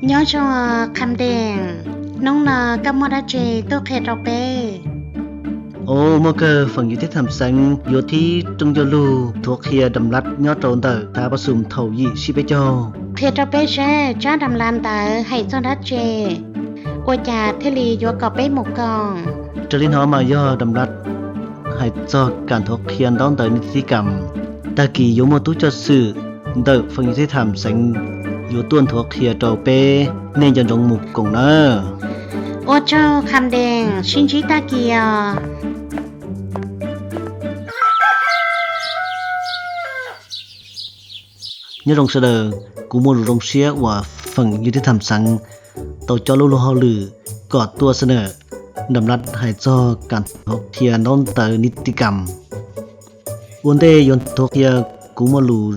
nhớ cho cam đèn nông nà cam mô đa chê tô khê trò bê ô mơ cơ phần như thế thầm xanh yếu thi trong cho lù thuộc kia đầm lặt nhớ trốn tờ ta bắt sùm thầu dị xí bê cho khê trò bê chê cho đầm lan tờ hay cho đá chê cô chà thế lì vô cọ bê một con trở lên họ mà do đầm lặt hay cho cản thuộc kia đón tới nít thi cầm ta kỳ yếu một tú cho sự tờ phần như thế thầm xanh yếu tuôn thuộc kia trầu bê nên cho trong mục cùng nơ ô cho cam đèn xin chí ta kìa nhớ rong sơ đờ cú mua rong xía và phần như thế thầm sáng tàu cho lô lô họ lử gọt tua sơ nở đầm lặt hay cho cản thuộc thiền đón tới nít tì cầm uốn tê yon thuộc thiền cú mua lù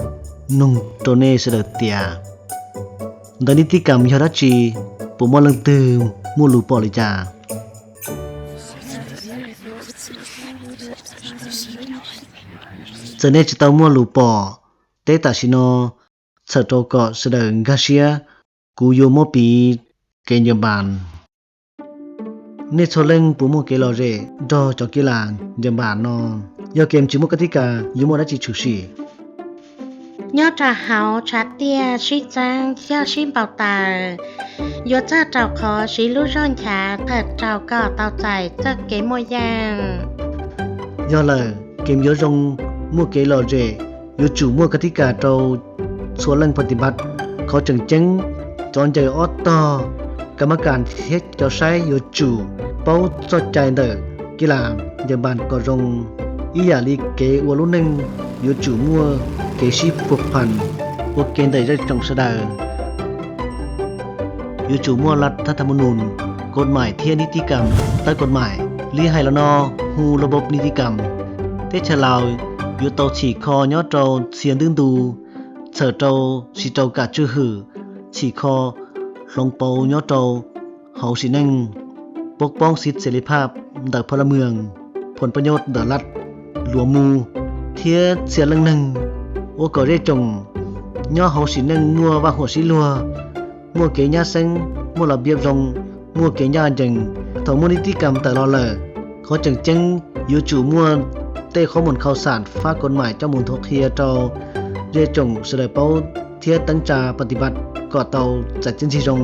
nung trôn nê sơ đờ tìa tới nít tì cầm cho đá chi bộ mua lưng từ mua lù bỏ lì trà giờ này chỉ tao mua lù bỏ tế tạ xin nó sợ trâu cọ sợ đờ gà xía cú vô mô bì kê nhờ bàn nên cho lên bố mô kê lò rể do cho kê là nhờ bàn nó do kèm chỉ một cái cả yếu mô đã chỉ chủ sĩ nhớ trà hảo trà tia xí trang theo xí bảo tà vô cha trào khó xí lưu rôn chả thật trào cỏ tàu chảy cho kế môi giang do là kèm yếu rong mua kê lò rể yếu chủ mua cái cả trâu số lầnปฏิบัติเขาจึงจังจอนใจออตต่อกรรมการเฮ็ดเจ้าใช้อยู่จู่เป้าสดใจเด้อกีฬาเดี๋ยวบ้านก็รงอีหยาลีเกอวลุนึงอยู่จู่มัวเกชีผูกพันพวกเกณฑ์ได้ได้จงสะดาอยู่จู่มัวรัฐธรรมนูญกฎหมายเทียนิติกรรมใต้กฎหมายลีให้ละนอฮูระบบนิติกรรมเทศลาวอยู่เตาฉีคอยอดโจเสียนดึงดูเสือโจสีโจกาจื้อหือฉีคอลงโปยอดโจเฮาสีนั่งปกป้องสิทธิเสรีภาพเดอพลเมืองผลประโยชน์เดอรัฐหลวงมูเทียเสียเรื่องหนึ่งโอก็เรียจงย่อเฮาสีนั่งมัวว่าหัวสีลัวมัวเกยญาเซงมัวระเบียบรงมัวเกยญาจังถมนิติกรรมแต่รอเลอเขาจังอยู่จู่มัวเต้ข้อมูลข่าวสารฟ้ากฎหมายเจ้ามูลทกเฮียเจ้าเรียจงเสด็จเป้าเทียตั้งจาปฏิบัติก่อเตาจัดจินสีรง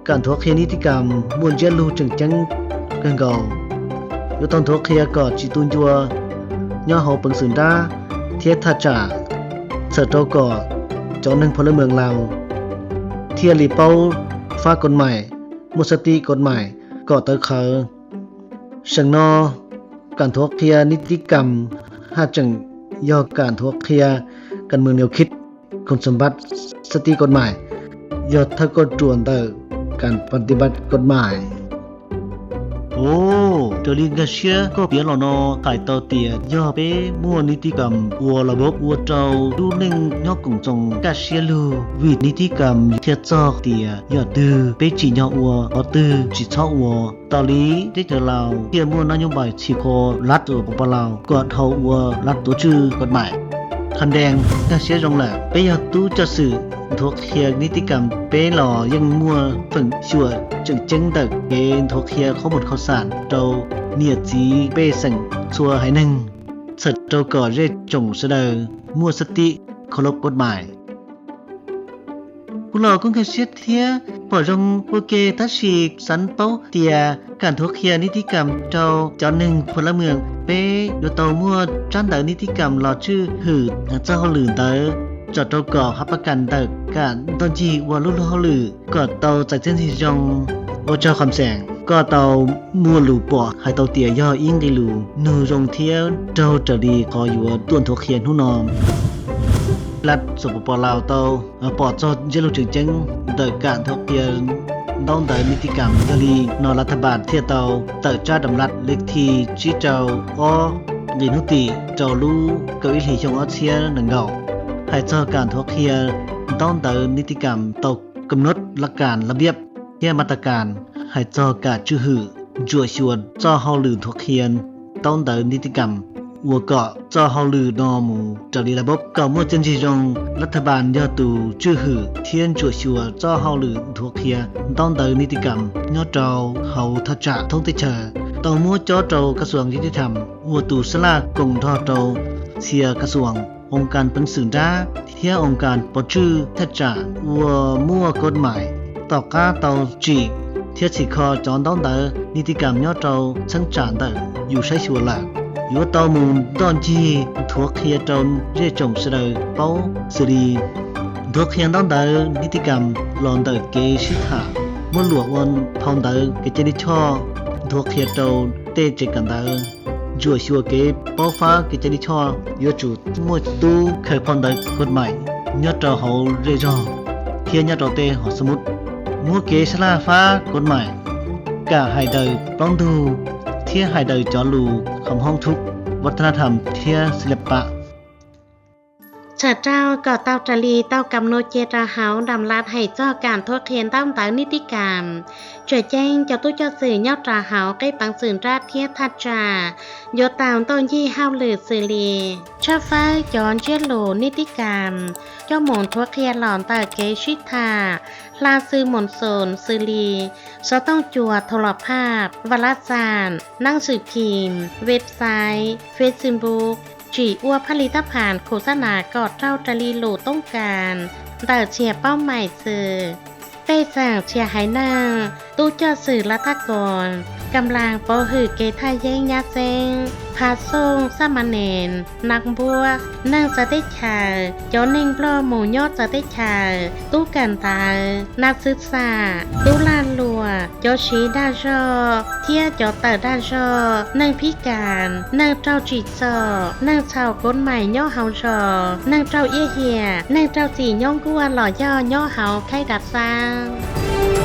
การทกเฮียนิติกรรมมวลเจลูจังกันเก่าอยู่ตอนทกเฮียก่อจิตุนจัวย่อเฮาเปิงสืนดาเทียทัจจาเสด็จเจ้าก่อเจ้าหนึ่งพลเมืองลาวเทียรีเป้าฟ้ากฎหมายมุสติกฎหมายก่อเตอเขาสังนอการทกเฮียนิติกรรมหาจังย่อการทกเฮียการเมืองแนวคิดคุณสมบัติสติกฎหมายยอดถ้ากฎจวนเตอการปฏิบัติกฎหมายโอ้เจลิงกาเชียก็เปลี่ยนแล้วเนาะขายต่อเตียย่อเป้มั่วนิติกรรมวัวระบบวัวเจ้าดูหนึ่งย่อกงจงกาเชียลูวินิติกรรมเทียจอกเตียยอดดื้อเป้จีย่อวัวเอาตื้อจีชอบวัวตอนนี้ได้เจอเราเทียมั่วนโยบายชีโครัฐตัวปปลาวกอดเฮาวัวรัฐตัวชื่อกฎหมายคันแดงกาเชียรงแหละเป้ยอดตู้จะสื่อทกเฮียนิติกรรมเป้หล่อยังมัวฝึกชั่วจึงตึกเกณฑ์ทกเฮียข้อมูลข่าวสารเจ้าเนียจีเป้สั่งชัวให้หนึ่งสัตว์เจ้าก่อเร่จงเสดอมัวสติเคารพกฎหมายพวกเราก็แค่เชียเทียปล่อยรงโอเคทัชชีสันเป้าเตียการทกเฮียนิติกรรมเจ้าหนึ่งพลเมืองเป้โดยเตามัวจันเตอนิติกรรมรอชื่อหืดเจ้าหลือเตอจอดเตาก่อฮับประกันเตอการตอนจีวัวลุหลือกอดเตาจากเส้นที่จงโอเจ้าคำแสงก็เตามัวหลูปอให้เตาเตียย่ออิงได้หลูนูรงเทียวเจ้าจะดีคออยู่ต้วนทกเฮียนหุ่นอมรัฐสปปลาวเตาปอดจอดเจลูจึงเตอการทกเฮียนต้องเตอนิติกรรมกะลีนอรัฐบาลเทียเตาเตอจ้าดำรัดเล็กทีชี้เจ้าอ้อยินุติเจ้าลู่เกวิถีชงอเชียหนังเก่าให้เจ้าการทกเฮียต้องเตอนิติกรรมตกกำหนดหลักการระเบียบเทียมาตรการให้เจ้าการชื่อหือจั่วชวนเจ้าเฮาลือทกเฮียนต้องเตอนิติกรรม我个照好绿诺姆这里ระบบ搞莫真是用รัฐบาลยอตูชื่อหือเทียนจั่วชัวเจ้าเฮาหรือทั่วเคียต้องเดินนิติกรรมยอดเจ้าเฮาทัจจะท่องติเชอต้องมัวจอเจ้ากระทรวงยุติธรรมวัวตูสลากงทอเจ้าเสียกระทรวงองค์การเป็นสื่อด้าเทียองค์การปอชื่อทัจจะวัวมั่วกฎหมายต่อก้าเตาจีเทียสิคอจอนต้องเดินนิติกรรมยอดเจ้าช่างจานเดินอยู่ใช้ชัวหลักอยู่เตามูลดอนจีทั่วเคียจนเรียจงเสดเป้าสิรีทั่วเคียต้องเดินนิติกรรมหลอนเดินเกชิถามั่วหลวงวันพองเดินเกจนิชอทั่วเคียโจเตเจกันเดินจั่วชัวเกป้าฟ้าเกจนิชอยอจุดมั่วตู้เคยพองเดินกฎหมายยอดเจ้าเขาเรจอเทียนยอดเตหอสมุดมัวเกสลาฟ้ากฎหมายกะให้เดินปล้องดูเทียให้เดินจอลูคำห้องทุกวัฒนธรรมเทียศิลปะเฉิดเจ้าก่อเต้าจรีเต้ากำโนเจตาเฮาดำลาดให้เจ้าการทั่วเทียนตั้งแต่นิติกรรมช่วยแจ้งเจ้าตู้เจ้าสื่อยอดตาเฮาใกล้ปังสื่อราชเทียทัจจาโยตามต้นยี่เฮาหรือสื่อลีชาฟ้าย้อนเชื่อโหลนิติกรรมเจ้าหมอนทั่วเทียนหลอนตาเกชิทาลาซื้อหมอนโซนสื่อลีซอต้องจัวโทรภาพวารสารนั่งสื่อพิมพ์เว็บไซต์เฟซบุ๊กจีอ้วผลิตภัณฑ์โฆษณากอดเจ้าจรีโหลต้องการเติร์เชียเป้าหมายสื่อเป้สั่งเชียหายนางตู้เจ้าสื่อรัฐกรกำลังปอหือเกทายแย่งยาเซงพาส่งสามเณรนักบัวนางสเตชาจอนิ่งปลอหมูยอดสเตชาตู้กันตานักศึกษาตู้ลานลัวจอชีดาจอเทียจอเตอร์ดาจอนางพิการนางเจ้าจีจอนางชาวก้นใหม่ย่อเฮาจอนางเจ้าเอี้ยเหียนางเจ้าจีย่องกัวหล่อย่อย่อเฮาไข่ดัดซาง